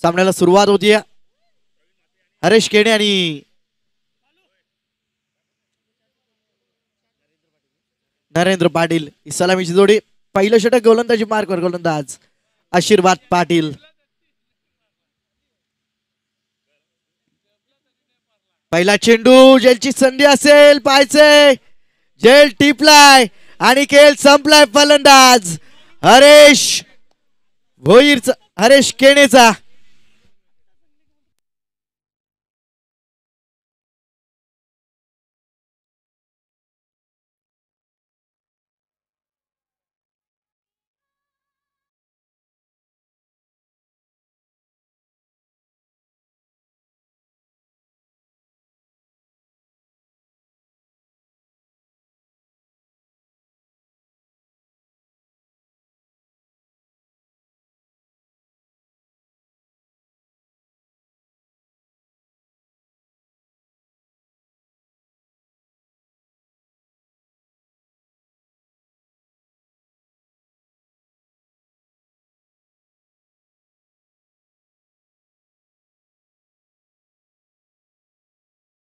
सामन्याला सुरुवात होतीये. हरेश केणे आणि नरेंद्र पाटील ही सलामीची जोडी. पहिलं षटक गोलंदाजी मार्कवर गोलंदाज आशीर्वाद पाटील. पहिला चेंडू जेलची संधी असेल पाहायचे. जेल टिपलाय आणि खेळ संपलाय. फलंदाज हरेश भोईरचा, हरेश केणेचा.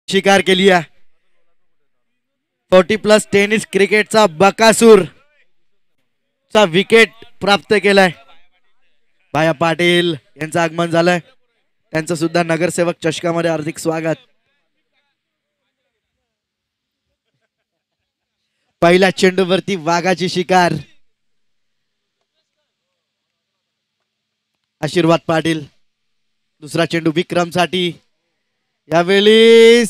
शिकार केली आहे. 40+ टेनिस क्रिकेटचा बकासूर चा विकेट प्राप्त केलाय. भाया पाटील यांचं आगमन झालंय. त्यांचं सुद्धा नगरसेवक चषकामध्ये हार्दिक स्वागत. पहिल्या चेंडूवरती वाघाची शिकार. आशीर्वाद पाटील. दुसरा चेंडू विक्रमसाठी. यावेळी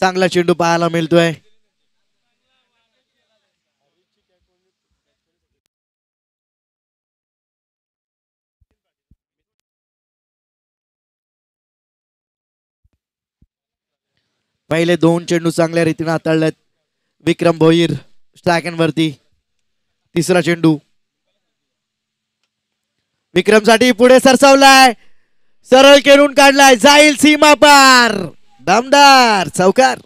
चांगला चेंडू पाहायला मिळतोय. पहिले दोन चेंडू चांगल्या रीतीने हाताळलेत विक्रम भोईर स्ट्रायकन. तिसरा चेंडू विक्रमसाठी पुढे सरसावलाय. सरळ केरून काढलाय. जाईल सीमा पार. दमदार चौकार.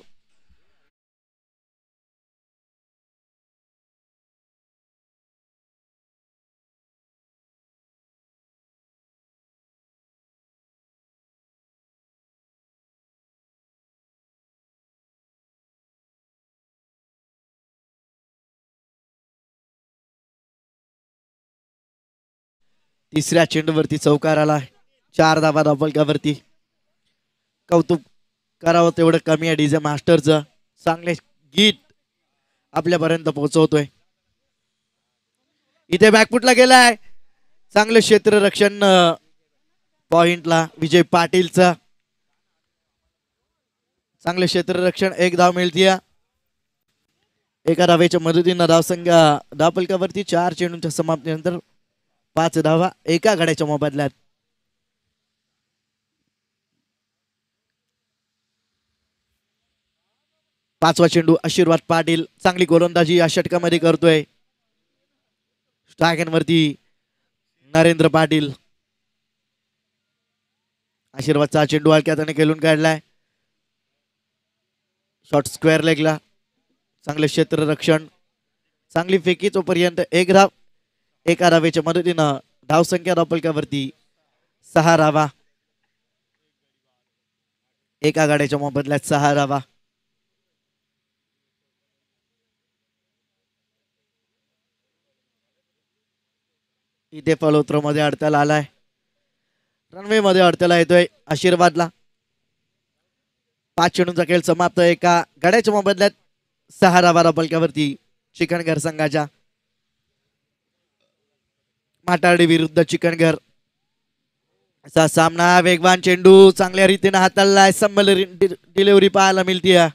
तिसऱ्या चेंडूवरती चौकार आला. 4 धावा धावफलकावरती. कौतुक करावं तेवढं कमी आहे डीजे मास्टरचं. चांगले गीत आपल्यापर्यंत पोहोचवतोय. इथे बॅकफुटला गेलाय. चांगले क्षेत्ररक्षण पॉइंटला विजय पाटीलचा. चांगले क्षेत्ररक्षण. 1 धाव मिळतीये. एका धावेच्या मदतीनं धावसंख्या धावफलकावरती 4 चेंडूंच्या समाप्तीनंतर 5 धावा एका गड्याच्या मोबदल्यात. पाचवा चेंडू आशीर्वाद पाटील चांगली गोलंदाजी या षटकामध्ये करतोय. स्ट्रायकन नरेंद्र पाटील. आशीर्वादचा चेंडू हलक्यात खेळून काढलाय. शॉर्ट स्क्वेअर लेगला. चांगले क्षेत्ररक्षण. चांगली फेकी. तोपर्यंत 1 धाव. एका धावेच्या मदतीनं धावसंख्या धावफलकावरती 6 धावा. एका गाड्याच्या मोबदल्यात 6 धावा. इथे फलोत्तर मध्ये अडथळा आलाय. रनवे मध्ये अडथळा येतोय आशीर्वादला. 5 चेंडूंचा खेळ समाप्त. एका गड्याच्या मोबदल्यात 6 धावा धावफलकावरती चिकनघर संघाच्या. माटारडी विरुद्ध चिकनघर असा सामना. वेगवान चेंडू चांगल्या रीतीने हाताळलाय. संबल डिलिव्हरी पाहायला मिळतीये.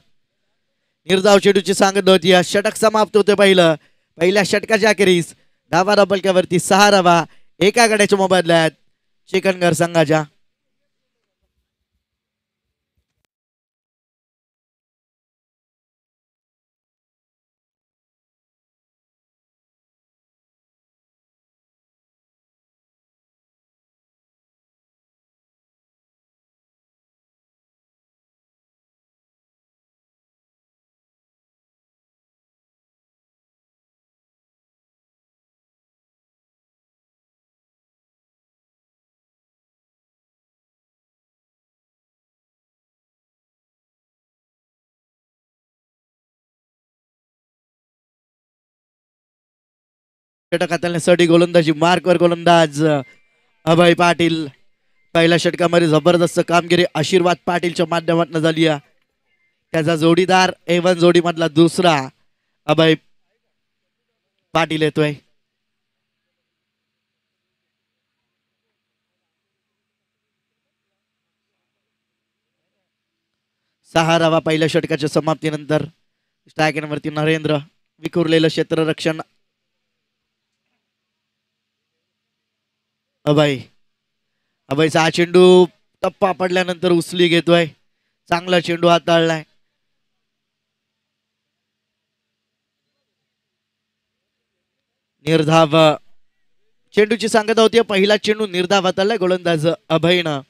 निर्धाव चेंडूची सांगत होती. षटक समाप्त होते. पहिल्या षटकाच्या अखेरीस धावा धावफलकावरती 6 धावा एका गड्याच्या मोबदल्यात चिकनघर संघाच्या. षटक हाताळण्यासाठी गोलंदाजी मार्कवर गोलंदाज अभय पाटील. पहिल्या षटकामध्ये जबरदस्त कामगिरी आशीर्वाद पाटीलच्या माध्यमातून झाली आहे. त्याचा जोडीदार A1 जोडी मधला दुसरा अभय पाटील येतोय. सहा धावा पहिल्या षटकाच्या समाप्तीनंतर. स्ट्रायकरवरती नरेंद्र. विखुरलेलं क्षेत्ररक्षण अभयचा हा चेंडू टप्पा पडल्यानंतर उचली घेतोय. चांगला चेंडू हाताळलाय. निर्धाव चेंडूची सांगता होती. पहिला चेंडू निर्धाव हाताळलाय गोलंदाज अभयनं.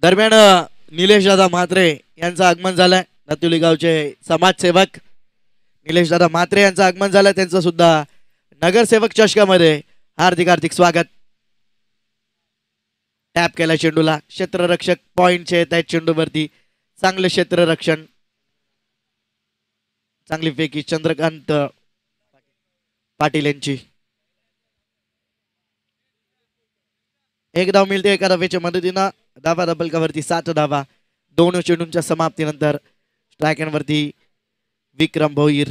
दरम्यान निलेश दादा म्हात्रे यांचं आगमन झालंय. दातुली गावचे समाजसेवक निलेश दादा म्हात्रे यांचं आगमन झालंय. त्यांचं सुद्धा नगरसेवक चषकामध्ये हार्दिक हार्दिक स्वागत. टॅप केला चेंडूला. क्षेत्ररक्षक पॉइंटचे येत आहेत चेंडूवरती. चांगले क्षेत्ररक्षण. चांगली फेकी चंद्रकांत पाटील यांची. एक धाव मिळते एका धावेच्या मदतीनं. धावा डबल कवरती 7 धावा. 2 चेंडूंच्या समाप्तीनंतर. स्ट्रायकरवरती विक्रम भोईर.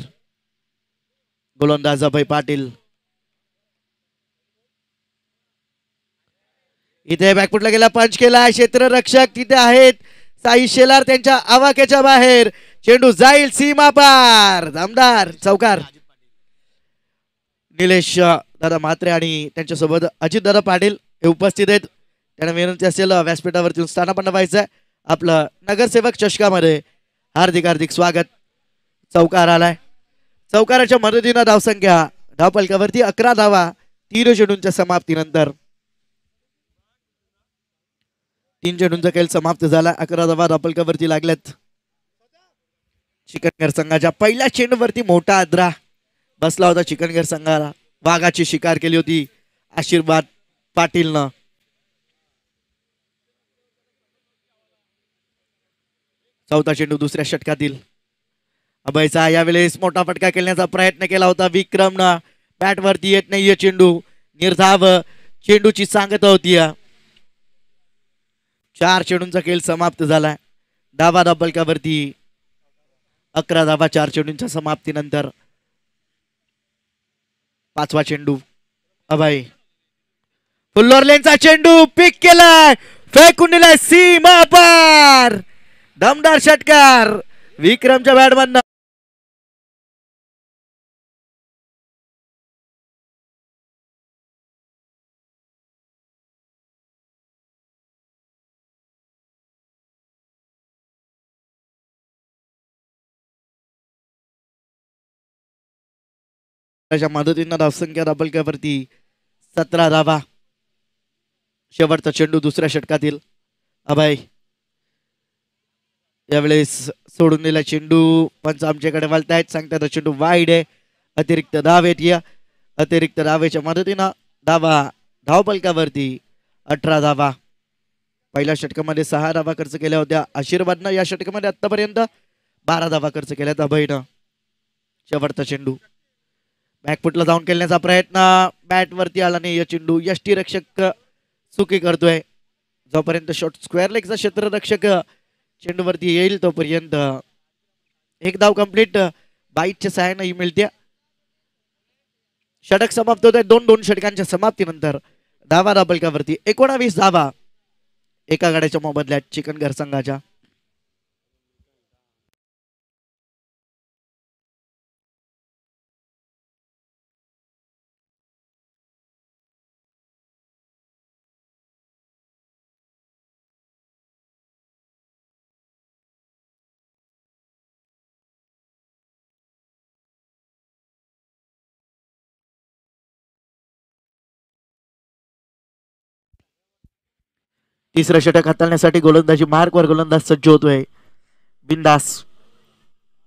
गोलंदाज अभय पाटील. इथे बॅकफुटला गेला. पंच केला. क्षेत्ररक्षक तिथे आहेत साई शेलार त्यांच्या आवाक्याच्या बाहेर. चेंडू जाईल सीमा पार. दमदार चौकार. निलेश दादा म्हात्रे आणि त्यांच्यासोबत अजित दादा पाटील हे उपस्थित आहेत. त्यांना विनंती असेल व्यासपीठावरती स्थानापन्न व्हायचं. आपलं नगरसेवक चषकामध्ये हार्दिक हार्दिक स्वागत. चौकार आलाय. चौकाराच्या मदतीनं धावसंख्या धावपलकावरती 11 धावा 3 चेंडूंच्या समाप्तीनंतर. 3 चेंडूंचा खेळ समाप्त झाला. 11 धावा धावपलकावरती लागल्यात. चिकनगर संघाच्या पहिल्या चेंडूवरती मोठा आद्रा बसला होता. चिकनगर संघाला वाघाची शिकार केली होती आशीर्वाद पाटीलनं. चौथा चेंडू दुसऱ्या षटकातील. अभयचा यावेळेस मोठा फटका खेळण्याचा प्रयत्न केला होता विक्रमनं. बॅट वरती येत नाहीये चेंडू. निर्धाव चेंडूची सांगता होती. 4 चेंडूंचा खेळ समाप्त झाला. धावा धावपलकावरती 11 धावा 4 चेंडूंच्या समाप्तीनंतर. 5वा चेंडू अभय. फुल्लोरलेनचा चेंडू पिक केलाय. फेकून दिलाय सीमा पार. दमदार षटकार विक्रमच्या बॅटमधनं. मदतीनं धावसंख्या धावपलकावरती 17 धावा. शेवटचा चेंडू दुसऱ्या षटकातील. अभय यावेळेस सोडून दिला चेंडू. पंच आमच्याकडे वळतायत. सांगतात चेंडू वाईड आहे. अतिरिक्त धाव येते. अतिरिक्त धावेच्या मदतीनं धावा धावपलकावरती 18 धावा. पहिल्या षटकामध्ये 6 धावा खर्च केल्या होत्या आशीर्वादनं. या षटकामध्ये आतापर्यंत 12 धावा खर्च केल्यात अभयनं. शेवटचा चेंडू बॅकफुटला जाऊन खेळण्याचा प्रयत्न. बॅट वरती आला नाही. या चेंडू यष्टी रक्षक चुकी करतोय. जोपर्यंत शॉर्ट स्क्वेअर लेगचा क्षेत्ररक्षक चेंडूवरती येईल तोपर्यंत एक धाव कंप्लीट बाईटच्या सहाय्याने मिळते. षटक समाप्त होत आहे. 2 षटकांच्या समाप्तीनंतर. धावा धावपलकावरती 19 धावा एका गाड्याच्या मोबदल्यात चिकनगर संघाच्या. तिसरं षटक हाताळण्यासाठी गोलंदाजी मार्कवर गोलंदाज सज्ज होतोय बिंदास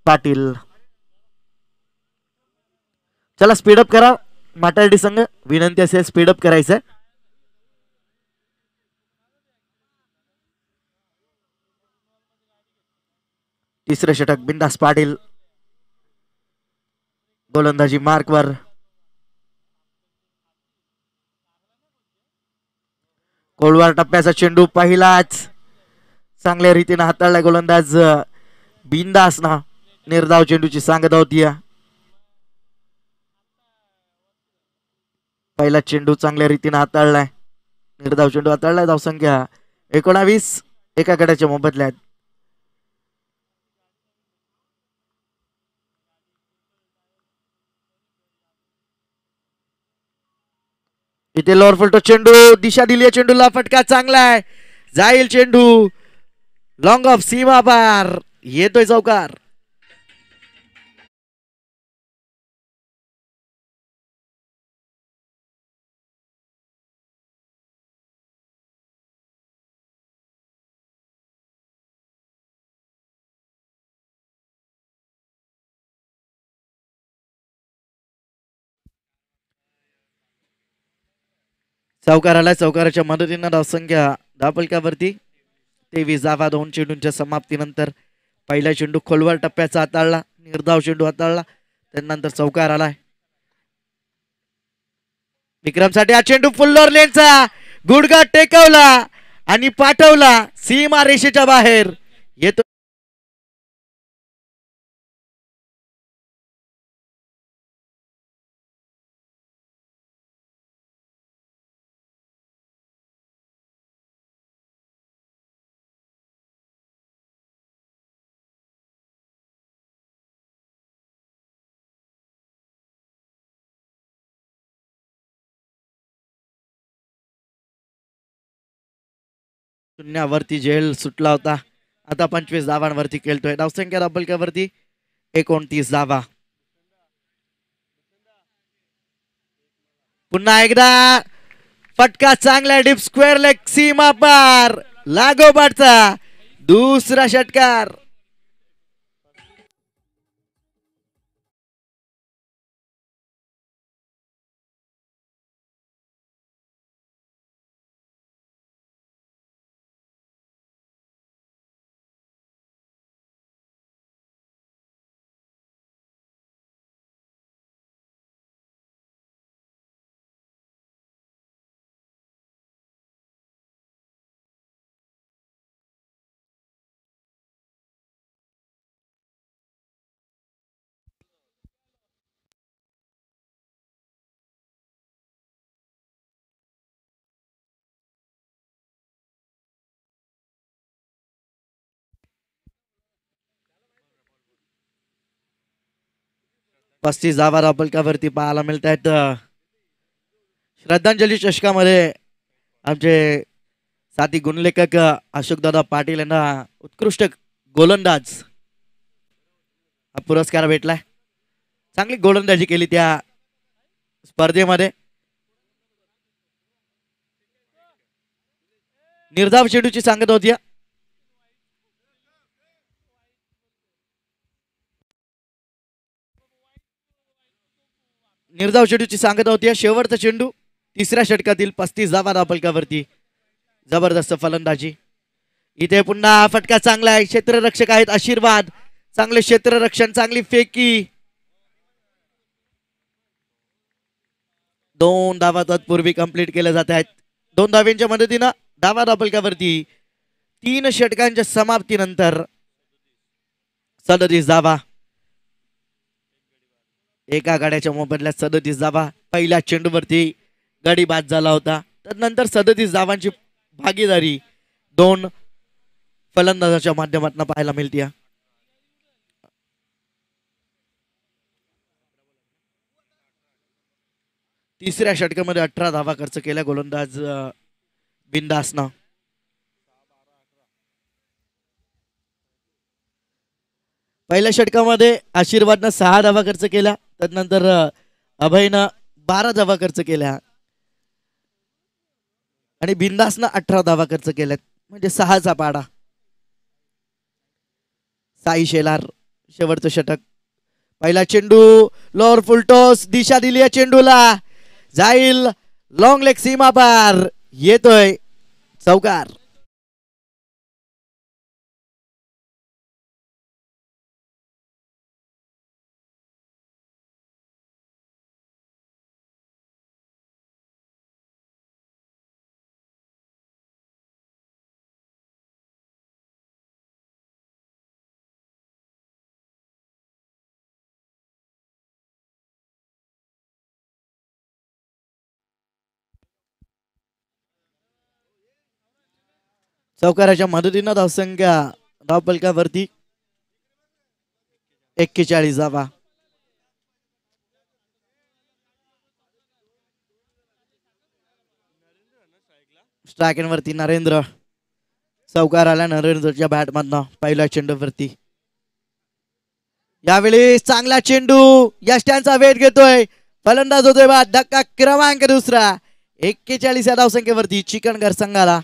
पाटील. चला स्पीडअप करा. माटाडी संघ विनंती असेल स्पीडअप करायचं. तिसरे षटक बिंदास पाटील गोलंदाजी मार्कवर. खोलवर टप्प्याचा चेंडू पहिलाच चांगल्या रीतीने हाताळलाय गोलंदाज बिंदास ना. निर्धाव चेंडूची सांगत होती. पहिला चेंडू चांगल्या रीतीने हाताळलाय. निर्धाव चेंडू हाताळलाय. धावसंख्या 19 एका गड्याच्या मोबदल्यात. इथे लोअर फुलटो चेंडू दिशा दिली. चेंडूला फटका चांगला आहे. जाईल चेंडू लॉंग ऑफ सीमा पार. येतोय चौकार. चौकाराला चौकाराच्या मदतीनं धावसंख्या धावफलकावरती 23 धावा. 2 चेंडूंच्या समाप्तीनंतर पहिला चेंडू खोलवर टप्प्याचा हाताळला. निर्धाव चेंडू हाताळला. त्यानंतर चौकार आलाय. विक्रमसाठी हा चेंडू फुल्लोर लेनचा गुडघा टेकवला आणि पाठवला सीमा रेषेच्या बाहेर. येतो शून्यावरती झेल सुटला होता. आता 25 धावांवरती खेळतोय. धावसंख्या धावफलकावरती 29 धावा. पुन्हा एकदा फटका चांगला डीप स्क्वेअर लेग सीमा पार. लागोपाठचा दुसरा षटकार. पस्तीस धावा धावफलकावरती पाहायला मिळत आहेत. श्रद्धांजली चषकामध्ये आमचे साथी गुणलेखक अशोकदादा पाटील यांना उत्कृष्ट गोलंदाज हा पुरस्कार भेटलाय. चांगली गोलंदाजी केली त्या स्पर्धेमध्ये. निर्धाव चेंडूची सांगत होती. निर्धाव चेंडूची सांगत होती. शेवटचा चेंडू तिसऱ्या षटकातील 35 धावा धावफलकावरती. जबरदस्त फलंदाजी. इथे पुन्हा फटका चांगला आहे. क्षेत्ररक्षक आहेत आशीर्वाद. चांगले क्षेत्ररक्षण. चांगली फेकी. 2 धावा तत्पूर्वी कंप्लीट केल्या जात आहेत. 2 धाव्यांच्या मदतीनं धावा धावफलकावरती 3 षटकांच्या समाप्तीनंतर 37 धावा. एका गाड्याच्या मोबदल्यात 37 धावा. पहिल्या चेंडूवरती गडी बाद झाला होता. त्यानंतर 37 धावांची भागीदारी 2 फलंदाजाच्या माध्यमातून पाहायला मिळते. तिसऱ्या षटकामध्ये 18 धावा खर्च केल्या गोलंदाज बिंदासनं. पहिल्या षटकामध्ये आशीर्वादनं 6 धावा खर्च केल्या. त्यानंतर अभयनं 12 धावा खर्च केल्या आणि बिंदासनं 18 धावा खर्च केल्यात. म्हणजे 6चा पाडा. साई शेलार शेवटचं षटक. पहिला चेंडू लोअर फुलटॉस. दिशा दिली आहे चेंडूला. जाईल लॉंग लेग सीमा पार. येतोय चौकार. चौकाराच्या मदतीनं धावसंख्या धावपलकावरती 41 धावा. स्ट्रायकरवरती नरेंद्र. चौकार आला नरेंद्रच्या बॅट मधनं पहिल्या चेंडूवरती. यावेळी चांगला चेंडू यष्ट्यांचा वेट घेतोय. फलंदाज होतोय बाद. धक्का क्रमांक दुसरा. 41 या धावसंख्येवरती चिकनगर संघाला.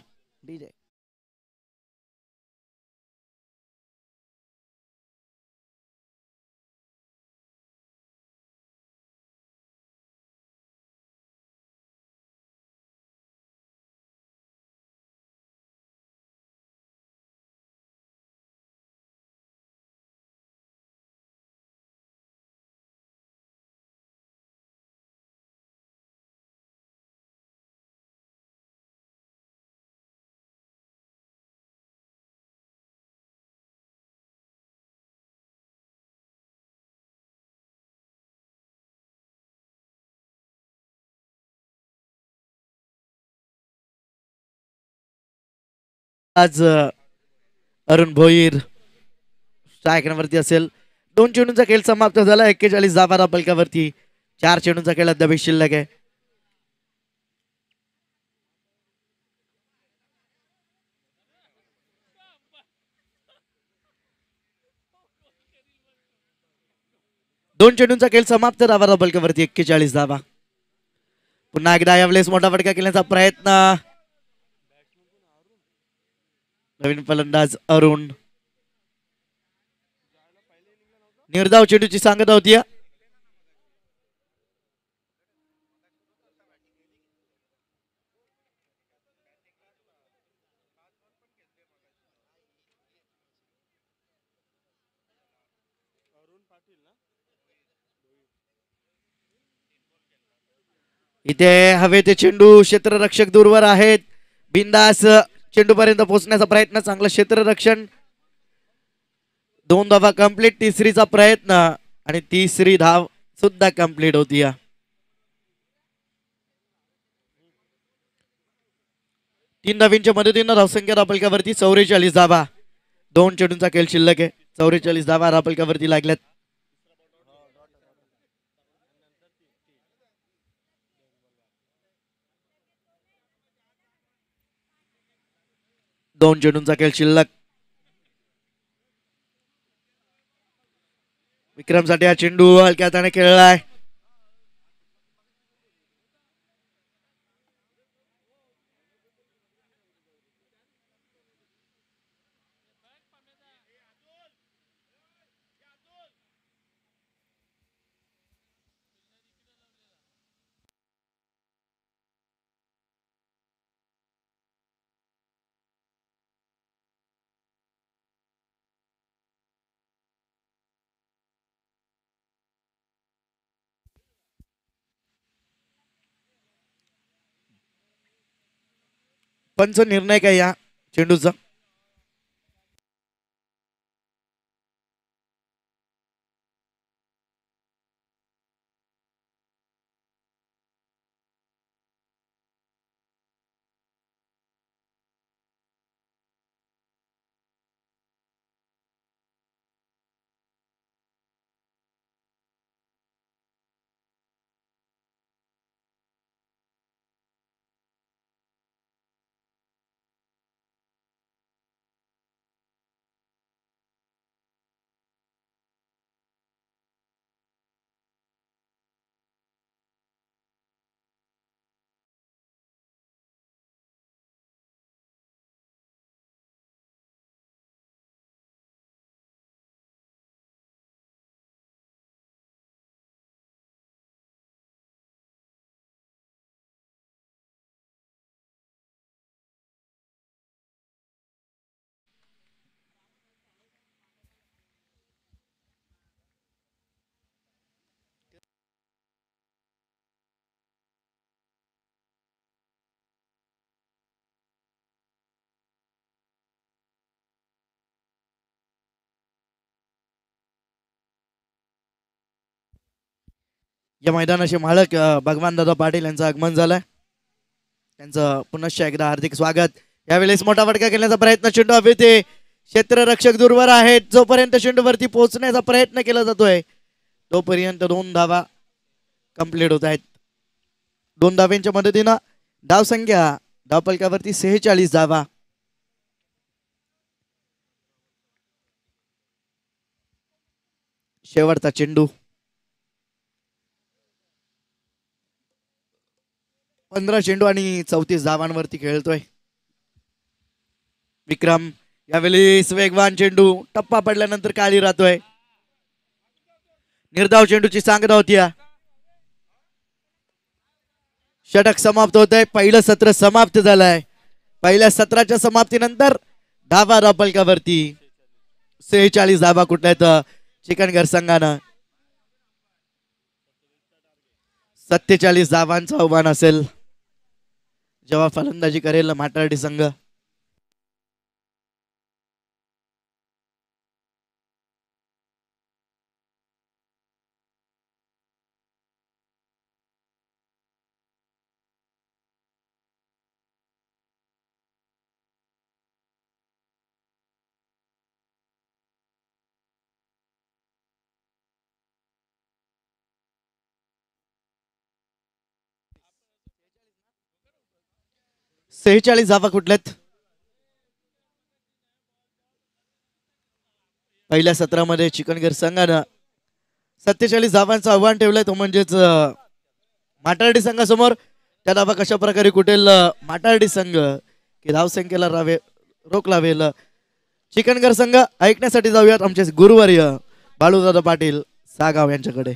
आज अरुण भोईर स्ट्रायकरवरती असेल. 2 चेंडूंचा खेळ समाप्त झाला. 41 धावा पलकावरती. 4 चेंडूंचा खेळ अद्याप शिल्लक आहे. दोन चेंडूंचा खेळ समाप्त. धावा पलकावरती 41 धावा. पुन्हा एकदा यावेळेस मोठा फटका केल्याचा प्रयत्न. नवीन फलंदाज अरुण. निर्धाव चेंडूची सांगता होती. इथे हवे ते चेंडू क्षेत्ररक्षक दूरवर आहेत. बिंदास चेंडू पर्यंत पोहोचण्याचा प्रयत्न. चांगलं क्षेत्ररक्षण. 2 धावा कंप्लीट. तिसरीचा प्रयत्न आणि तिसरी धाव सुद्धा कंप्लीट होती. 3 धावींच्या मदतीनं धावसंख्या धावपलकावरती 44 धावा. 2 चेंडूंचा खेळ शिल्लक आहे. 44 धावा धावपलकावरती लागल्यात. दोन चेंडूंचा खेळ शिल्लक. विक्रमसाठी हा चेंडू हलक्या हाताने खेळलाय. पंच निर्णय काय या चेंडूचा? या मैदानाचे मालक भगवान दादा पाटील यांचं आगमन झालंय. त्यांचं पुनश्च एकदा हार्दिक स्वागत. यावेळेस मोठा फटका खेळण्याचा प्रयत्न चेंडू हवेते क्षेत्ररक्षक दूरवर आहेत जोपर्यंत चेंडूवरती पोहोचण्याचा प्रयत्न केला जातोय तोपर्यंत 2 धावा कंप्लीट होत आहेत 2 धाव्यांच्या मदतीनं धाव संख्या धावफलकावरती 46 धावा शेवटचा चेंडू 15 चेंडू आणि 34 धावांवरती खेळतोय विक्रम यावेळेस वेगवान चेंडू टप्पा पडल्यानंतर काळी राहतोय निर्धाव चेंडूची सांगता होती षटक समाप्त होत आहे पहिलं सत्र समाप्त झालंय पहिल्या सत्राच्या समाप्तीनंतर धावा धावफलकावरती 46 धावा कुठल्यात चिकनगर संघानं 47 धावांचं आव्हान असेल जेव्हा फलंदाजी करेल माटारडी संघ 46 धावा कुठल्यात पहिल्या सत्रामध्ये चिकनगर संघानं 47 धावांचं आव्हान ठेवलंय तो म्हणजेच माटारडी संघासमोर त्या धावा कशा प्रकारे कुठेल माटारडी संघ की धावसंख्येला रोख लावेल चिकनगर संघ ऐकण्यासाठी जाऊयात आमचे गुरुवर्य बाळूदादा पाटील सागाव यांच्याकडे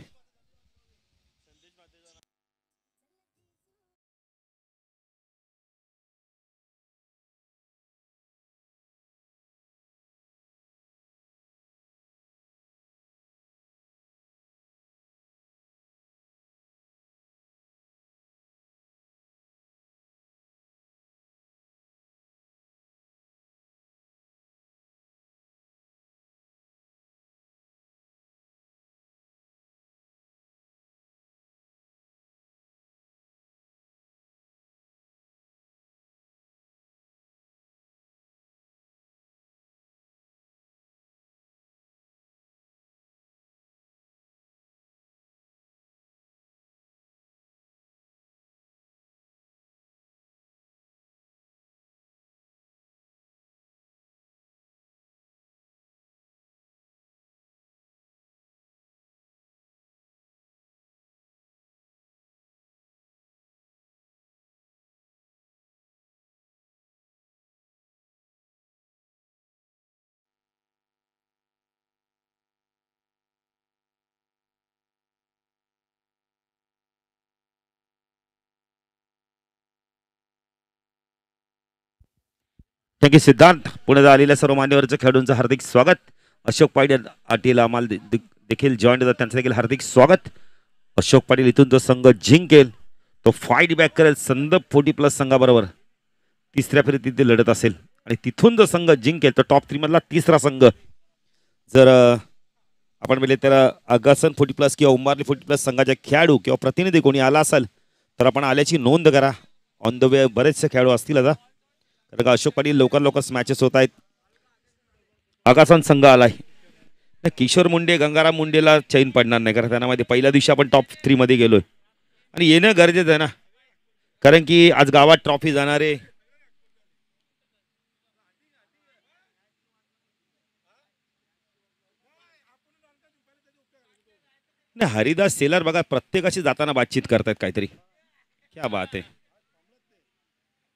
थँक्यू सिद्धांत पुण्यात आलेल्या सर्व मान्यवरचं खेळाडूंचं हार्दिक स्वागत अशोक पाटील आटील आम्हाला देखील जॉईन होतात त्यांचं देखील हार्दिक स्वागत अशोक पाटील इथून जो संघ जिंकेल तो फाईट बॅक करेल संदप 40+ संघाबरोबर तिसऱ्या फेरीत तिथे लढत असेल आणि तिथून जो संघ जिंकेल तो टॉप 3 मधला तिसरा संघ जर आपण बोलले तर अगासन 40+ किंवा उंबारली 40+ संघाचे खेळाडू किंवा प्रतिनिधी कोणी आला असेल तर आपण आल्याची नोंद करा ऑन द वे बरेचसे खेळाडू असतील आता कारण का अशोक पाटील लवकर मॅचेस होत आहेत आगासन संघ आलाय किशोर मुंडे गंगाराम मुंडेला चैन पडणार नाही कारण त्यांना माहिती पहिल्या दिवशी आपण टॉप 3 मध्ये गेलोय आणि येणं गरजेचं आहे ना कारण की आज गावात ट्रॉफी जाणार आहे हरिदास सेलर बघा प्रत्येकाशी जाताना बातचीत करतात काहीतरी क्या बात आहे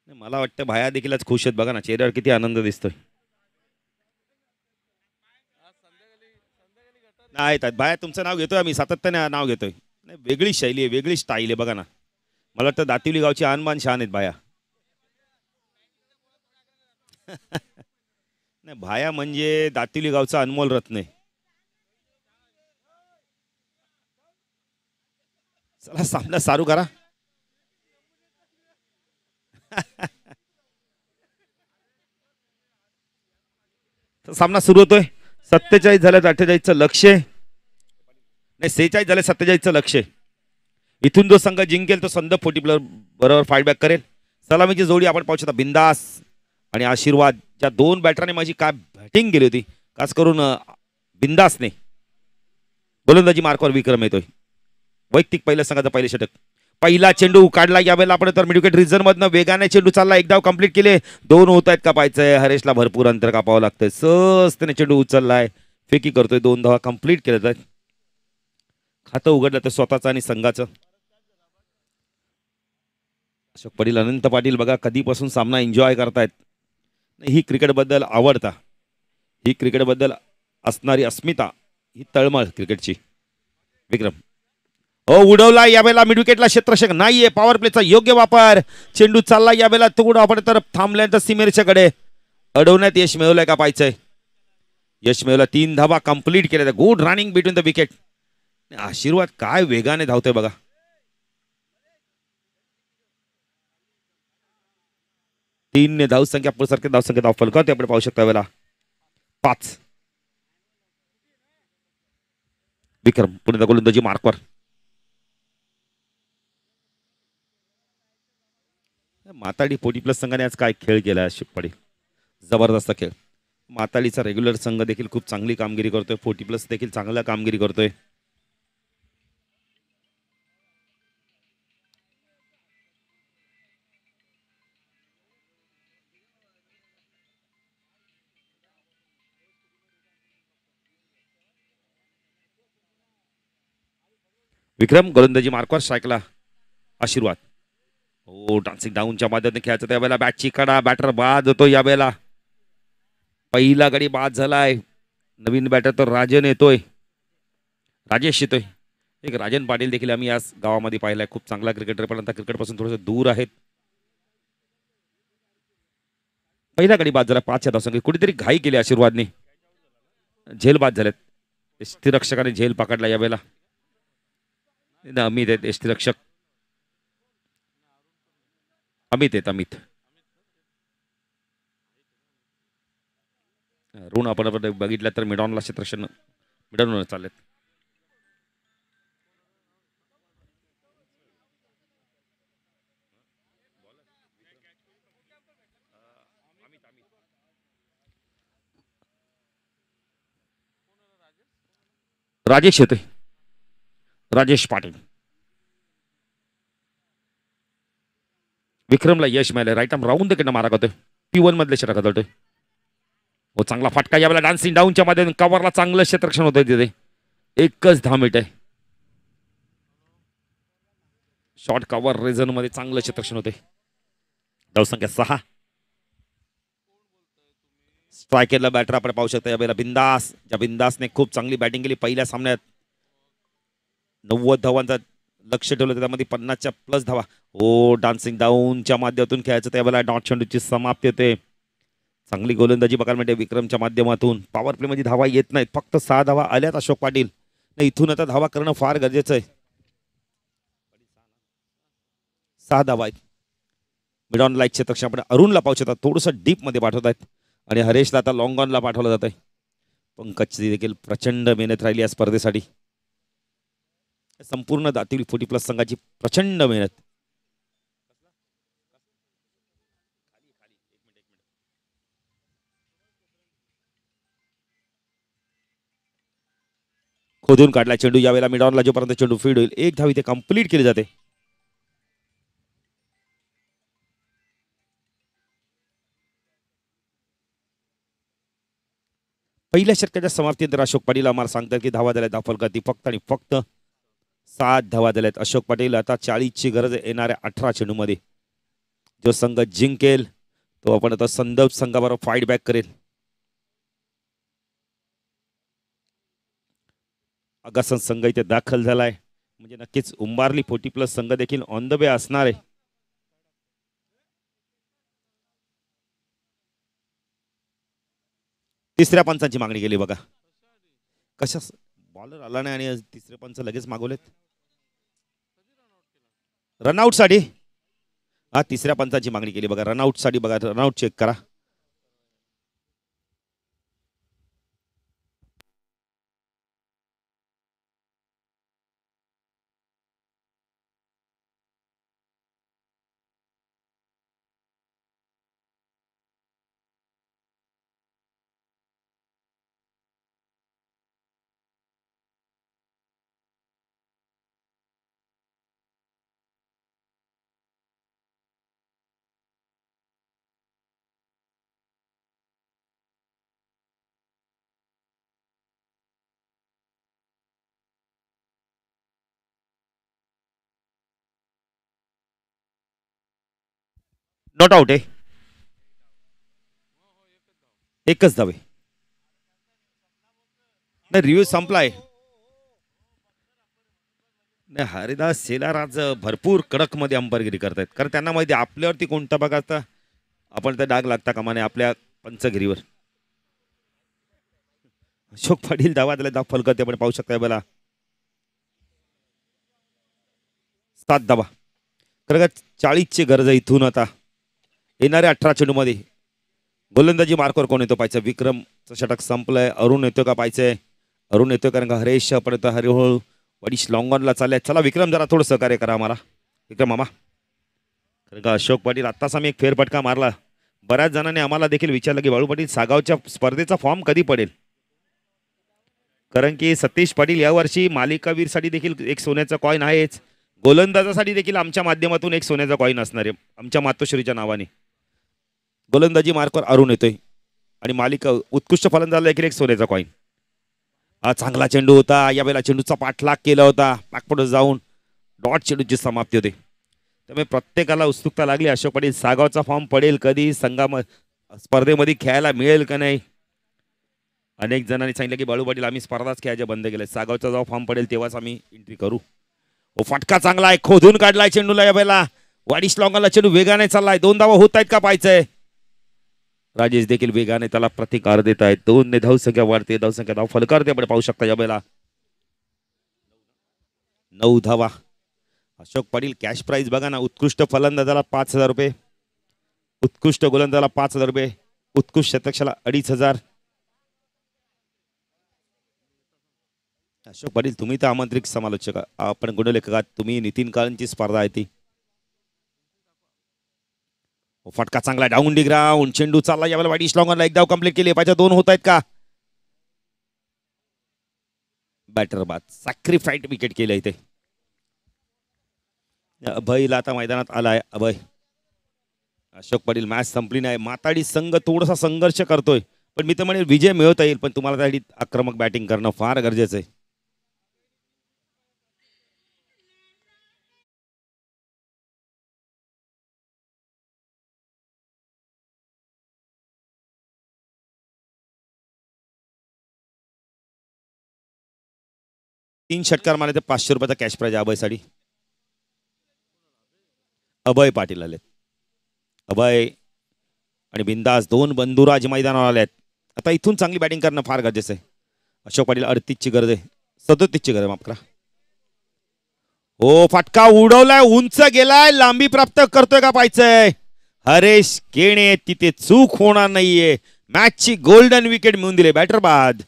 मला वाटतं भाया देखील आज खुश आहेत बघा ना चेहऱ्यावर किती आनंद दिसतोय नाही भाया तुमचं नाव घेतोय आम्ही सातत्याने नाव घेतोय नाही वेगळी शैली आहे वेगळी स्टाईल आहे बघा ना मला वाटतं दातिवली गावची आणबान शान आहेत भाया नाही भाया म्हणजे दातिवली गावचा अनमोल रत्न आहे चला सामना सारू करा सामना सुरू होतोय 47 झाल्यात 48चं लक्ष नाही 46 झाले 47चं लक्ष इथून जो संघ जिंकेल तो संदप 40+ बरोबर फाईट बॅक करेल सलामीची जोडी आपण पाहू शकता बिंदास आणि आशीर्वाद ज्या दोन बॅटरने माझी काय बॅटिंग गेली होती, खास करून बिंदासने. गोलंदाजी मार्कवर विक्रम येतोय. वैयक्तिक पहिल्या संघाचं पहिले षटक. पहिला चेंडू काढला यावेळेला आपण तर मिडविकेट रिझन मधनं वेगाने चेंडू चालला. एक धाव कंप्लीट केले. 2 होत आहेत कापायचंय. हरेशला भरपूर अंतर कापावं लागतंय. सहज त्याने चेंडू उचललाय, फेकी करतोय. 2 धावा कंप्लीट केल्यात आहेत. खातं उघडलं तर स्वतःचं आणि संघाचं. अशोक पाटील, अनंत पाटील बघा कधीपासून सामना एन्जॉय करतायत. ही क्रिकेटबद्दल आवडता, ही क्रिकेटबद्दल असणारी अस्मिता, ही तळमळ क्रिकेटची. विक्रम उडवला यावेळेला मिडविकेटला. क्षेत्ररक्षक नाहीये. पॉवर प्लेचा योग्य वापर. चेंडू चालला यावेळेला तुकडा आपण तर थांबल्यानंतर सीमेरेच्या कडे अडवण्यात यश मिळवलंय का पाहायचंय. यश मिळवलं. 3 धावा कंप्लीट केल्या. Good running between the wicket. आशीर्वाद काय वेगाने धावतोय बघा. 3 ने धावसंख्या पुढसारखी धावसंख्या धाव फलकावते आपण पाहू शकता. वेळेला 5. विक्रम पुढे गोलंदाजी मार्कवर. माताडी 40+ संघाने आज काय खेळ केला. अशोक पाटील जबरदस्त खेळ. माताडीचा रेग्युलर संघ देखील खूप चांगली कामगिरी करतोय. 40+ देखील चांगला कामगिरी करतोय. विक्रम गोलंदाजी मार्कवर. स्ट्राईकला आशीर्वाद. डान्सिंग डाऊनच्या माध्यमातून खेळायचं. त्यावेळेला बॅटची कडा. बॅटर बाद होतो यावेळेला. पहिला गडी बाद झालाय. नवीन बॅटर तर राजन येतोय, राजेश येतोय. एक राजन पाटील देखील आम्ही आज गावामध्ये पाहिलाय. खूप चांगला क्रिकेटर, पण आता क्रिकेटपासून थोडंसं दूर आहेत. पहिला गडी बाद झाला. 5 धावसंख्या. कुठेतरी घाई केली आशीर्वादने. झेल बाद झालेत. यष्टीरक्षकाने झेल पकडला यावेळेला. अमित आहेत यष्टीरक्षक. अमित आहेत अमित. ऋण आपण बघितलं तर मिडॉनला क्षेत्रक्षण मिडॉन चाललेत. राजेश येतोय. राजेश पाटील. विक्रमला यश मिळालं. राईट आर्म राऊंड कडनं मारा करतोय. P1 मधले षटक करतोय. चांगला फटका यावेळेला. डान्सिंग डाऊनच्या माध्यमातून कव्हरला चांगलं क्षेत्ररक्षण होतंय तिथे. एकच धाव मिळत आहे. शॉर्ट कव्हर रिझन मध्ये चांगलं क्षेत्ररक्षण होते. धावसंख्या 6. स्ट्रायकरला बॅटर आपण पाहू शकता यावेळेला बिंदास. ज्या बिंदासने खूप चांगली बॅटिंग केली पहिल्या सामन्यात. 90 धावांचा लक्ष ठेवलं, त्यामध्ये 50च्या प्लस धावा. डान्सिंग डाऊनच्या माध्यमातून खेळायचं. त्यावेळेला डॉट चेंडूची समाप्ती होते. चांगली गोलंदाजी बघायला मिळते विक्रमच्या माध्यमातून. पॉवर प्ले मध्ये धावा येत नाहीत, फक्त 6 धावा आल्यात अशोक पाटील. इथून आता धावा करणं फार गरजेचं आहे. 6 धावा आहेत. मिडॉन लाईट क्षेत्ररक्षण आपण अरुणला पाहू शकता. थोडंसं डीप मध्ये पाठवत आहेत आणि हरेशला आता लॉंग ऑनला पाठवलं जात आहे. पंकजची देखील प्रचंड मेहनत राहिली या स्पर्धेसाठी. संपूर्ण दातीवली 40+ संघाची प्रचंड मेहनत. खोदून काढला चेंडू यावेळेला मिडॉनला. जोपर्यंत चेंडू फीड होईल 1 धाव इथे कंप्लीट केली जाते. पहिल्या षटकाच्या समाप्तीनंतर अशोक पाटील आम्हाला सांगतात की धावा झाल्या धावफलकाती फक्त आणि फक्त 7 धावा झाल्यात. अशोक पाटील आता 40ची गरज येणाऱ्या 18 चेंडूमध्ये. जो संघ जिंकेल तो आपण आता संदर्भ संघाबरोबर फाईट बॅक करेल. अगासन संघ इथे दाखल झालाय, म्हणजे नक्कीच उंबारली 40+ संघ देखील ऑन द वे असणार आहे. तिसऱ्या पंचांची मागणी केली बघा. कशा बॉलर आला नाही आणि तिसरे पंच लगेच मागवलेत रनआउट साठी. तिसऱ्या पंचांची मागणी केली बघा रनआउट साठी. बघा रनआउट चेक करा. नॉट आउट आहे. एकच धावे. नाही रिव्ह्यू संपलाय. नाही हरिदास शेलार आज भरपूर कडक मध्ये अंपायरगिरी करतायत कारण त्यांना माहिती आपल्यावरती कोणता बघाचा आपण त्या डाग लागता कामा नये आपल्या पंचगिरीवर. अशोक पाटील धावा दिला धाव फलकते आपण पाहू शकता बला 7 धावा. खरं 40 ची गरज आहे इथून आता येणाऱ्या 18 चेंडूमध्ये. गोलंदाजी मार्कवर कोण येतो पाहिजे. विक्रमचं षटक संपलंय. अरुण येतो का पाहिजे. अरुण येतो कारण का हरेश परत हरिहळ वडीश लॉंगॉनला चाललाय. चला विक्रम जरा थोडं सहकार्य करा आम्हाला विक्रम मामा. कारण का अशोक पाटील आत्ताच आम्ही एक फेरफटका मारला. बऱ्याच जणांनी आम्हाला देखील विचारलं की बाळू पाटील सागावच्या स्पर्धेचा फॉर्म कधी पडेल. कारण की सतीश पाटील यावर्षी मालिकावीरसाठी देखील एक सोन्याचा कॉईन आहेच. गोलंदाजासाठी देखील आमच्या माध्यमातून एक सोन्याचा कॉईन असणार आहे आमच्या मातोश्रीच्या नावाने. गोलंदाजी मार्कवर अरुण येतोय आणि मालिका उत्कृष्ट फलंदाज देखील एक सोन्याचा कॉईन. हा चांगला चेंडू होता. यावेळेला चेंडूचा पाठलाग केला होता. पाकपट जाऊन डॉट चेंडूची समाप्ती होते. त्यामुळे प्रत्येकाला उत्सुकता लागली अशोक पाटील सागावचा फॉर्म पडेल कधी. स्पर्धेमध्ये खेळायला मिळेल का नाही. अनेक जणांनी सांगितलं की बाळू पाटील आम्ही स्पर्धाच खेळायच्या बंद केल्या. सागावचा जेव्हा फॉर्म पडेल तेव्हाच आम्ही एंट्री करू. ओ फटका चांगला आहे. खोदून काढलाय चेंडूला. यावेळेला वाडिश लॉंगाला चेंडू वेगाने चाललाय. 2 धावा होत आहेत का पाहायचंय. राजेश देखील वेगाने त्याला प्रतिकार देत आहेत. 2 ने धावसंख्या वाढते. धावसंख्या धाव फलकारते आपण पाहू शकता यावेळेला 9 धावा. अशोक पाटील कॅश प्राइज बघा ना. उत्कृष्ट फलंदाजाला 5,000 रुपये. उत्कृष्ट गोलंदाजाला 5,000 रुपये. उत्कृष्ट शतकशाला 2,500. अशोक पाटील तुम्ही तर आमंत्रित समालोचक आपण गुणलेखक आहात. तुम्ही नितीन काळेंची स्पर्धा आहे ती. फटका चांगला डाऊन डी ग्राउंड. चेंडू चालला यावेळेला वाईट लॉंगरला एक धाव कंप्लीट केली. पाहिजे 2 होत आहेत का. बॅटर बाद सॅक्रिफाईड विकेट केलं इथे. अभयला आता मैदानात आलाय अभय. अशोक पाटील मॅच संपली नाही. माताडी संघ थोडासा संघर्ष करतोय पण मी तर म्हणेल विजय मिळवता येईल पण तुम्हाला त्यासाठी आक्रमक बॅटिंग करणं फार गरजेचं आहे. तीन षटकार मारले तर 500 रुपयाचा कॅश प्राइज अभयसाठी. अभय पाटील आलेत. अभय आणि बिंदास 2 बंधुराज मैदानावर आलेत. आता इथून चांगली बॅटिंग करणं फार गरजेचं आहे. अशोक पाटील 38 ची गरज आहे. 37 ची गरज आहे माफ करा. हो फटका उडवलाय. उंच गेलाय. लांबी प्राप्त करतोय का पाहायचंय. हरेश केणे तिथे चूक होणार नाहीये. मॅचची गोल्डन विकेट मिळून दिले. बॅटर बाद.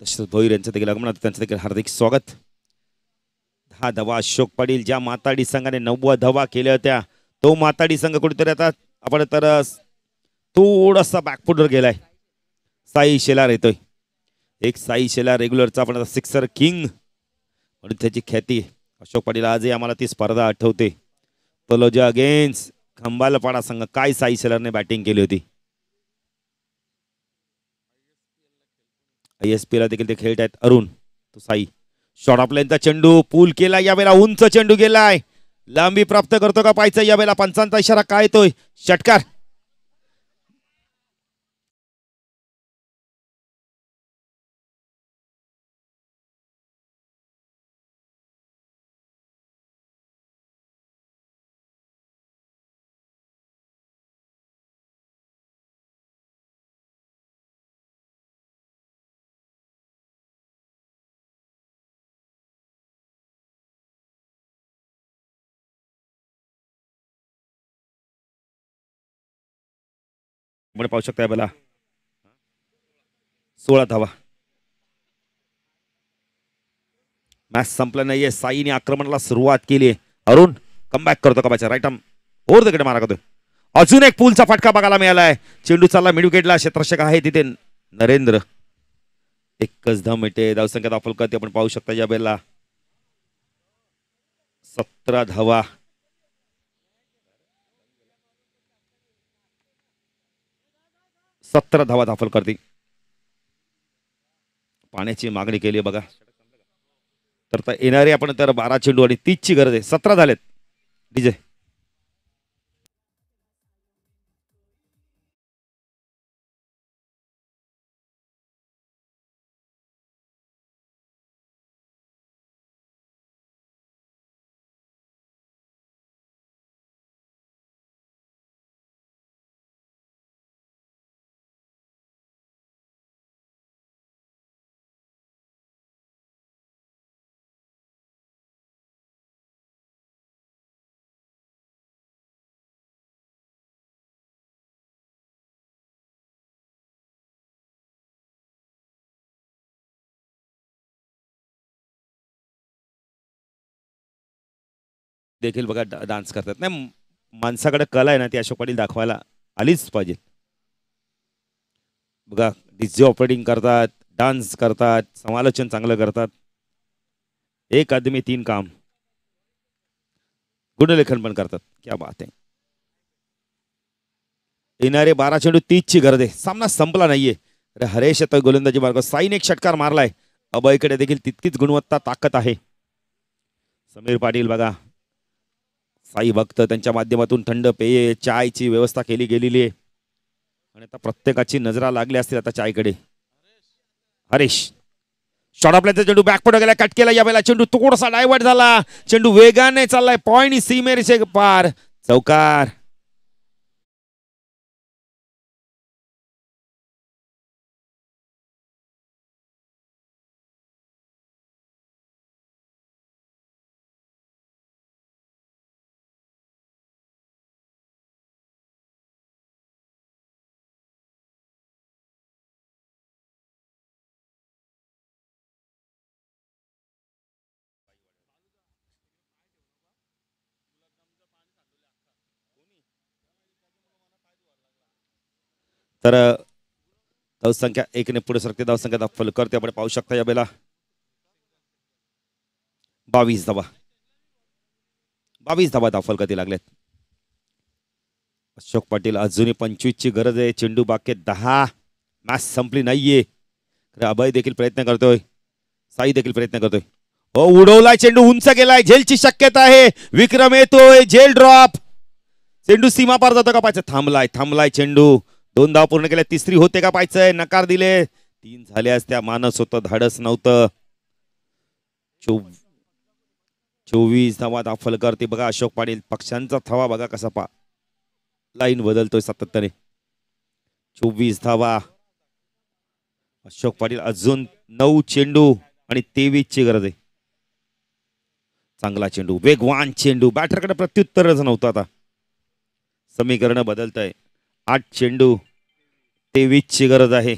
दशरथ भोईर यांचं देखील आगमन. त्यांचं देखील हार्दिक स्वागत. 10 धावा अशोक पाटील. ज्या माताडी संघाने 90 धावा केल्या होत्या तो माताडी संघ कुठेतरी आता आपण तर थोडासा बॅकफुटवर गेलाय. साई शेलार येतोय. एक साई शेलार रेग्युलरचा आपण आता सिक्सर किंग म्हणून त्याची ख्याती. अशोक पाटील आजही आम्हाला ती स्पर्धा आठवते. तलोजा अगेन्स्ट खंबालपाडा संघ. काय साई शेलारने बॅटिंग केली होती. ISP ला देखील ते खेळत आहेत. अरुण तो साई. शॉर्ट ऑफ लाईनचा चेंडू पूल केला. यावेळेला उंच चेंडू गेलाय. लांबी प्राप्त करतो का पाहायचा. यावेळेला पंचांचा इशारा काय येतोय. षटकार. आपण पाहू शकता यावेळेला 16 धावा. मॅच संपला नाहीये. साईने आक्रमणाला सुरुवात केली आहे. अरुण कमबॅक करतो का पाहिजे. Right arm over the wicket मारा करतोय. अजून एक पूलचा फटका बघायला मिळालाय. चेंडू चालला मिड विकेटला. क्षेत्ररक्षक आहे तिथे नरेंद्र. एकच धाव मिळते. धावसंख्या दाखल करते आपण पाहू शकता या बेलला 17 धावा. दाखल करते. पाण्याची मागणी केली बघा. तर येणारे आपण तर 12 चेंडू आणि 30 ची गरज आहे. 17 झालेत. डीजे देखील बघा डान्स करतात. नाही माणसाकडे कला आहे ना ती अशोक पाटील दाखवायला आलीच पाहिजे. बघा डीजे ऑपरेटिंग करतात, डान्स करतात, समालोचन चांगलं करतात. एक आदमी 3 काम. गुणलेखन पण करतात. क्या बात आहे. येणारे 12 चेंडू 30 ची गरज आहे. सामना संपला नाहीये. अरे हरेश येतोय गोलंदाजी मार्ग. साईने एक षटकार मारलाय. अभयकडे देखील तितकीच गुणवत्ता ताकद आहे. समीर पाटील बघा साई भक्त त्यांच्या माध्यमातून थंड पेय चायची व्यवस्था केली गेलेली आहे आणि आता प्रत्येकाची नजरा लागली असतील आता चायकडे. हरीश शॉट आपल्याचा चेंडू बॅकफुट गेला. कट केला. या वेळेला चेंडू थोडासा डायव्हर्ट झाला. चेंडू वेगाने चाललाय. पॉइंट सीमेरेषे पार. चौकार. तर धावसंख्या 1 ने पुढे सरकते. धावसंख्या दाखल करते आपण पाहू शकता या बेला 22 धावा. 22 धावा दाखल करते लागलेत. अशोक पाटील अजूनही 25 ची गरज आहे. चेंडू बाकी 10. मॅच संपली नाहीये. अभय देखील प्रयत्न करतोय. साई देखील प्रयत्न करतोय. हो उडवलाय चेंडू. उंच गेलाय. झेलची शक्यता आहे. विक्रम येतोय. झेल ड्रॉप. चेंडू सीमा पार जातो का पाहायचं. थांबलाय चेंडू. 2 धाव पूर्ण केल्या. तिसरी होते का पाहायचंय. नकार दिले. 3 झाले असत्या. मानस होतं. धाडस नव्हतं. 24 धावा दाखल करते बघा अशोक पाटील. पक्षांचा थवा बघा कसा लाईन बदलतोय सातत्याने. 24 धावा. अशोक पाटील अजून 9 चेंडू आणि 23 ची गरज आहे. चांगला चेंडू. वेगवान चेंडू. बॅटरकडे प्रत्युत्तरच नव्हतं. आता समीकरण बदलत आहे. 8 चेंडू 23 ची गरज आहे.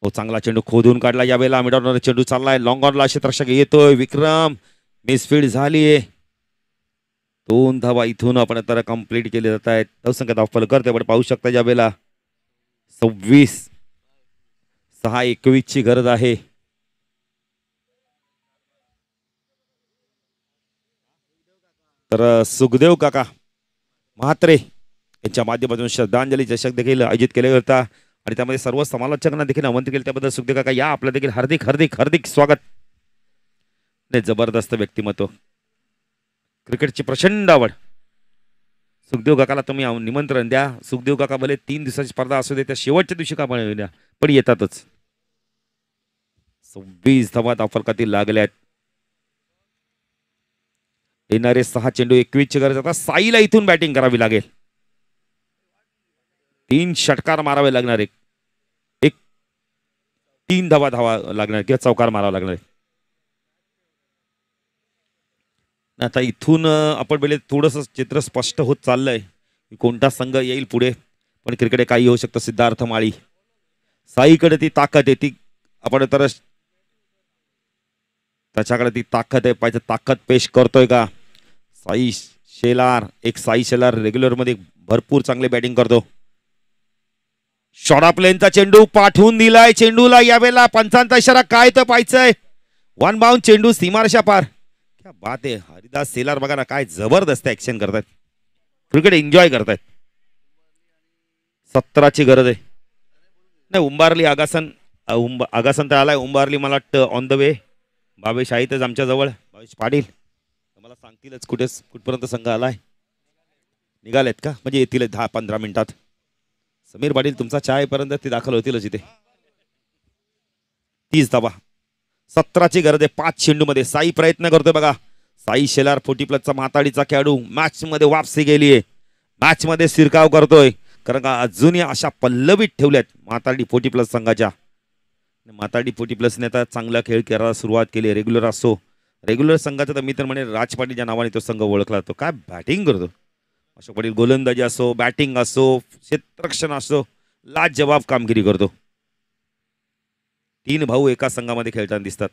हो चांगला चेंडू खोदून काढला. यावेळेला मिडॉर्नर चेंडू चाललाय. लॉंग ऑनला क्षेत्ररक्षक येतोय. विक्रम मिसफील्ड झालीये. 2 धावा इथून आपण आता कंप्लीट केले जात आहेत. धावसंख्या दाखल करते आपण पाहू शकता यावेळेला 26-6-21 ची गरज आहे. तर सुखदेव काका म्हात्रे यांच्या माध्यमातून श्रद्धांजली चषक देखील आयोजित केले होता आणि त्यामध्ये सर्व समालोचकांना देखील आमंत्रित केले. त्याबद्दल सुखदेव काका या आपलं देखील हार्दिक हार्दिक हार्दिक स्वागत. जबरदस्त व्यक्तिमत्व, क्रिकेटची प्रचंड आवड. सुखदेव काकाला तुम्ही निमंत्रण द्या. सुखदेव काका भले 3 दिवसाची स्पर्धा असू दे, त्या शेवटच्या दिवशी का द्या, पण येतातच. 26 धावा धावफलकातील लागल्या आहेत. येणारे 6 चेंडू 21 ची गरज. आता साईला इथून बॅटिंग करावी लागेल. 3 षटकार मारावे लागणार. एक 3 धावा लागणार किंवा चौकार मारावा लागणार. आता इथून आपण पहिले थोडंसं चित्र स्पष्ट होत चाललंय की कोणता संघ येईल पुढे, पण क्रिकेट काही होऊ शकतं. सिद्धार्थ माळी, साईकडे ती ताकद आहे, ती आपण तर त्याच्याकडे ती ताकद आहे, पाहिजे ताकद पेश करतोय का साई शेलार. एक साई शेलार रेग्युलर मध्ये भरपूर चांगले बॅटिंग करतो. शॉर्ट प्लेनचा चेंडू पाठवून दिलाय. चेंडूला यावेळेला पंचांचा इशारा काय तर पाहायचंय. 1 बाउंड चेंडू सीमारेषा पार. क्या बात आहे. हरिदास शेलार बघा ना, काय जबरदस्त ऍक्शन करतायत, क्रिकेट एन्जॉय करतायत. 17 ची गरज आहे. नाही, उंबारली आगासन तर आलाय. उंबारली मला वाटतं ऑन द वे. भावेश आहेतच आमच्या जवळ. भावेश पाटील मला सांगतीलच कुठपर्यंत संघ आलाय. निघालेत का, म्हणजे येतील 10-15 मिनिटात. समीर पाटील तुमचा चायपर्यंत ते दाखल होतीलच इथे. 30 धावा, 17 ची गरज आहे. 5 चेंडू मध्ये साई प्रयत्न करतोय बघा. साई शेलार 40+ म्हाताडीचा खेळाडू मॅच मध्ये वापसी गेलीये. मॅच मध्ये शिरकाव करतोय, कारण का अजूनही अशा पल्लवीत ठेवल्यात म्हाताडी 40+ संघाच्या. म्हाताडी 40+ ने आता चांगला खेळ करायला सुरुवात केली. रेग्युलर असो, रेग्युलर संघाचा तर मी तर म्हणे राजपाटील या नावाने तो संघ ओळखला जातो. काय बॅटिंग करतो अशोक पाटील. गोलंदाजी असो, बॅटिंग असो, क्षेत्ररक्षण असो, लाजवाब कामगिरी करतो. 3 भाऊ एका संघामध्ये खेळताना दिसतात.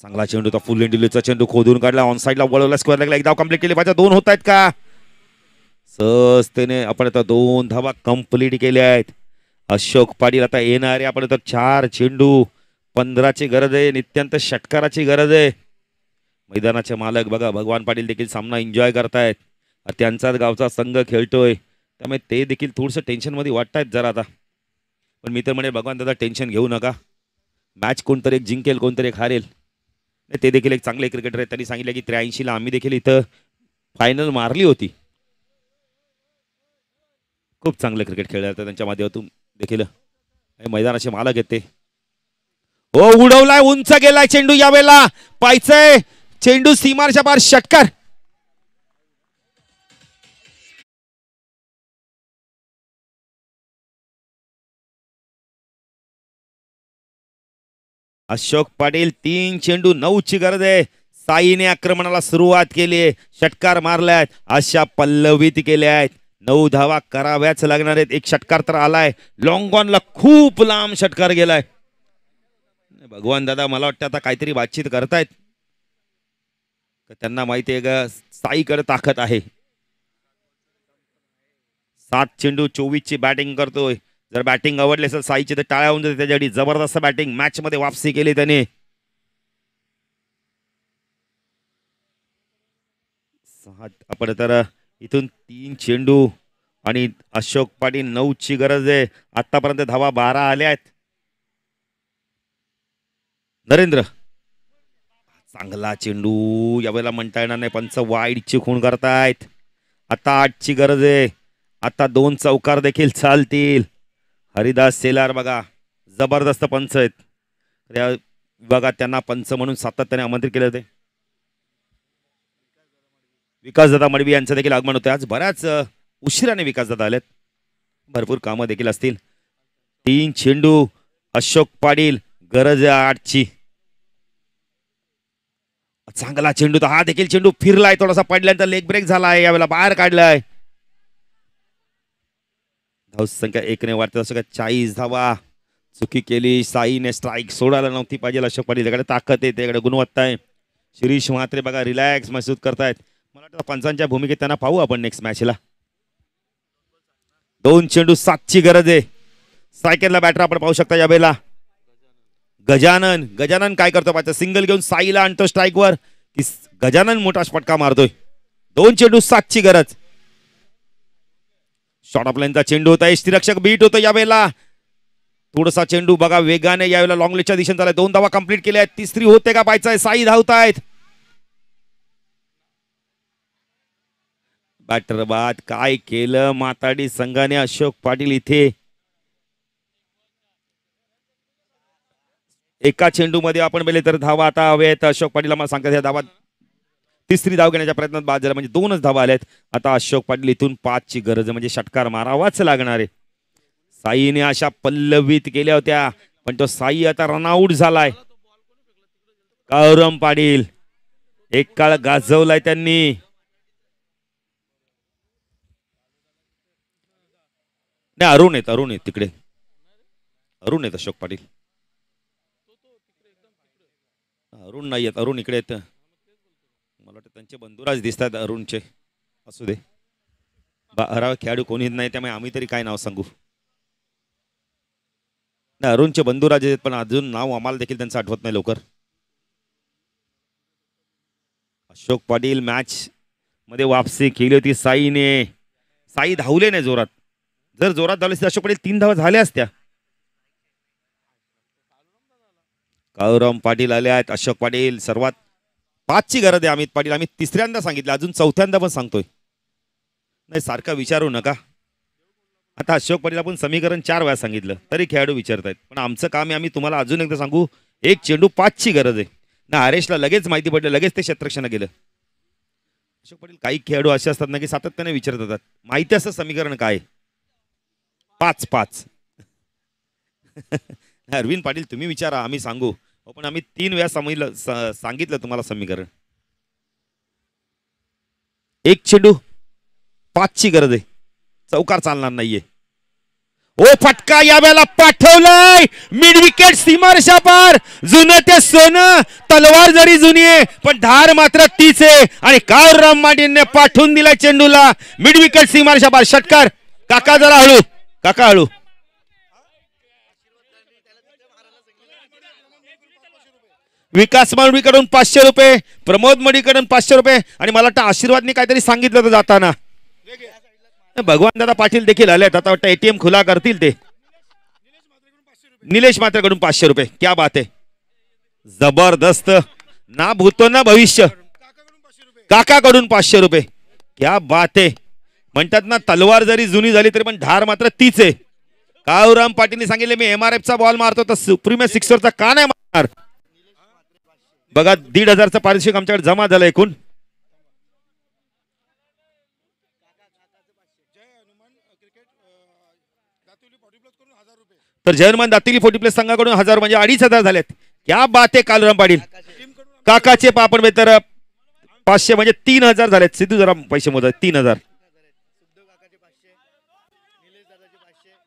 चांगला चेंडू होता. फुल इंडिलीचा चेंडू खोदून काढला, ऑन साईडला वळवला, स्क्वेअर लागला. 1 धाव कंप्लीट केली पाहिजे. 2 होत आहेत का सहजतेने. आपण आता 2 धावा कंप्लीट केल्या आहेत. अशोक पाटील आता येणारे आपण आता 4 चेंडू 15 ची गरज आहे. नित्यांत षटकाराची गरज आहे. मैदानाचे मालक बघा भगवान पाटील देखील सामना एन्जॉय करतायत. त्यांचाच गावचा संघ खेळतोय, त्यामुळे ते देखील थोडंसं टेन्शन मध्ये वाटतायत जरा आता. पण मी तर म्हणे भगवान दादा टेन्शन घेऊ नका. मॅच कोणतरी एक जिंकेल, कोणतरी एक हारेल. ते देखील एक चांगले क्रिकेटर आहेत. त्यांनी सांगितलं की 83 ला आम्ही देखील इथं फायनल मारली होती. खूप चांगलं क्रिकेट खेळलं जातं त्यांच्या माध्यमातून देखील. मैदानाचे मालक आहेत ते. हो, उडवलाय, उंच गेलाय चेंडू. यावेळेला पाहायचंय चेंडू सीमारेषा पार. षटकार. अशोक पाटील 3 चेंडू 9 ची गरज आहे. साईने आक्रमणाला सुरुवात केली आहे. षटकार मारल्यात, अशा पल्लवीत केल्या आहेत. 9 धावा कराव्याच लागणार आहेत. एक षटकार तर आलाय. लॉंग ऑनला खूप लांब षटकार गेलाय. भगवान दादा मला वाटतं आता काहीतरी बातचीत करतायत. त्यांना माहिती आहे का साईकडे ताकद आहे. 7 चेंडू 24 ची बॅटिंग करतोय. जर बॅटिंग आवडली असेल साईची तर टाळ्या होऊन जाते त्याच्यासाठी. जबरदस्त बॅटिंग, मॅच मध्ये वापसी केली त्याने. आपण तर इथून 3 चेंडू आणि अशोक पाटील 9 ची गरज आहे. आतापर्यंत धावा 12 आल्या आहेत. नरेंद्र चांगला चेंडू. यावेळेला म्हणता येणार नाही, पंच वाईड ची खूण करतायत. आता 8 ची गरज आहे. आता 2 चौकार देखील चालतील. हरिदास शेलार बघा जबरदस्त पंच आहेत. या विभागात त्यांना पंच म्हणून सातत्याने आमंत्रित केले होते. विकासदादा मडवी यांचं देखील आगमन होते. आज बऱ्याच उशिराने विकासदादा आलेत. भरपूर कामं देखील असतील. 3 चेंडू अशोक पाटील, गरज आहे 8 ची. चांगला चेंडू. हा देखील चेंडू फिरलाय, थोडासा पडल्यानंतर लेग ब्रेक झालाय. यावेळेला बाहेर काढलाय. धावसंख्या 1 ने वाढते. असं काय 40 धावा. चुकी केली साईने. स्ट्राईक सोडायला नव्हती पाहिजे. अशोक पाटील त्याकडे ताकद आहे, त्याकडे गुणवत्ता आहे. शिरीष म्हात्रे बघा रिलॅक्स महसूस करतायत. मला वाटतं पंचांच्या भूमिकेत त्यांना पाहू आपण नेक्स्ट मॅचला. 2 चेंडू 7ची गरज आहे. सायकलला बॅटर आपण पाहू शकता यावेळेला. गजानन काय करतो पाहिजे, सिंगल घेऊन साईला आणतो स्ट्राईकवर. गजानन मोठा फटका मारतोय. 2 चेंडू 7ची गरज. शॉर्ट ऑफ लाईनचा चेंडू होता. यष्टीरक्षक बीट होतो यावेळेला. थोडासा चेंडू बघा वेगाने यावेळेला लॉंग लेगच्या दिशेने झालाय. 2 धावा कंप्लीट केल्या आहेत. तिसरी होते का पाहायचंय. साई धावतायत. बॅटर बाद काय केलं माताडी संघाने. अशोक पाटील इथे एका चेंडू मध्ये आपण बेले तर धावा आता हवेत. अशोक पाटील मला सांगतात या धावा तिसरी धाव घेण्याच्या प्रयत्नात बाद झाला, म्हणजे 2च धावा आल्यात. आता अशोक पाटील इथून 5ची गरज, म्हणजे षटकार मारावाच लागणार आहे. साईने अशा पल्लवित केल्या होत्या पण तो साई आता रनआउट झालाय. गौरव पाटील एक काळ गाजवलाय त्यांनी. नाही अरुण आहेत तिकडे. अरुण आहेत अशोक पाटील. अरुण नाही आहेत. अरुण इकडे आहेत. मला वाटतं त्यांचे बंधुराज दिसतात अरुणचे. असू दे. खेळाडू कोणीच नाही त्यामुळे आम्ही तरी काय नाव सांगू. नाही अरुणचे बंधुराज आहेत पण अजून नाव आम्हाला देखील त्यांचं आठवत नाही लवकर. अशोक पाटील मॅच मध्ये वापसी केली होती साईने. साई धावले नाही जोरात. जर जोरात धावले असते अशोक पाटील 3 धावा झाल्या असत्या. गौरव पाटील आले आहेत. अशोक पाटील सर्वात 5ची गरज आहे. अमित पाटील आम्ही तिसऱ्यांदा सांगितलं, अजून चौथ्यांदा पण सांगतोय. नाही सारखा विचारू नका. आता अशोक पाटील आपण समीकरण 4 वेळा सांगितलं तरी खेळाडू विचारतायत. पण आमचं काम आहे, आम्ही तुम्हाला अजून एकदा सांगू. 1 चेंडू 5ची गरज आहे ना. हरेशला लगेच माहिती पडलं, लगेच ते क्षेत्ररक्षण गेलं. अशोक पाटील काही खेळाडू असे असतात ना की सातत्याने विचारत होतात माहिती असं समीकरण काय 5-5. अरविंद पाटील तुम्ही विचारा आम्ही सांगू. पण आम्ही 3 वेळा सांगितलं तुम्हाला समीकरण. 1 चेंडू 5ची गरज आहे. चौकार चालणार नाहीये. ओ फटका यावेळेला पाठवलाय मिड विकेट सीमारेषा पार. जुनं ते सोनं. तलवार जरी जुनी आहे पण धार मात्र तीच आहे. आणि गौरव पाटीलने पाठवून दिलाय चेंडूला मिड विकेट सीमारेषा पार. षटकार. काका जरा हळू. काका हळू. विकास माळवीकडून 500 रुपये. प्रमोद मडीकडून 500 रुपये. आणि मला वाटतं आशीर्वादने काहीतरी सांगितलं होतं जाताना. भगवान दादा पाटील देखील आलेत. आता वाटतं ATM खुला करतील ते. निलेश म्हात्रेकडून 500 रुपये. क्या बात आहे. जबरदस्त. ना भूतो ना भविष्य. काकाकडून 500 रुपये. क्या बात आहे. म्हणतात ना तलवार जरी जुनी झाली तरी पण धार मात्र तीच आहे. गौरव पाटीलने सांगितले मी MRFचा बॉल मारतो तर सुप्रीमियर सिक्सरचा का नाही मारणार. बघा 1,500चं पारितोषिक आमच्याकडे जमा झालं एकूण. तर जय हनुमान दातिली 40 प्लस संघाकडून 1000 म्हणजे 2,500 झालेत. क्या बात आहे कालराम पाटील. काकाचे पापड तर 500 म्हणजे 3,000 झालेत. सिद्धू जरा पैसे मोजा 3,000.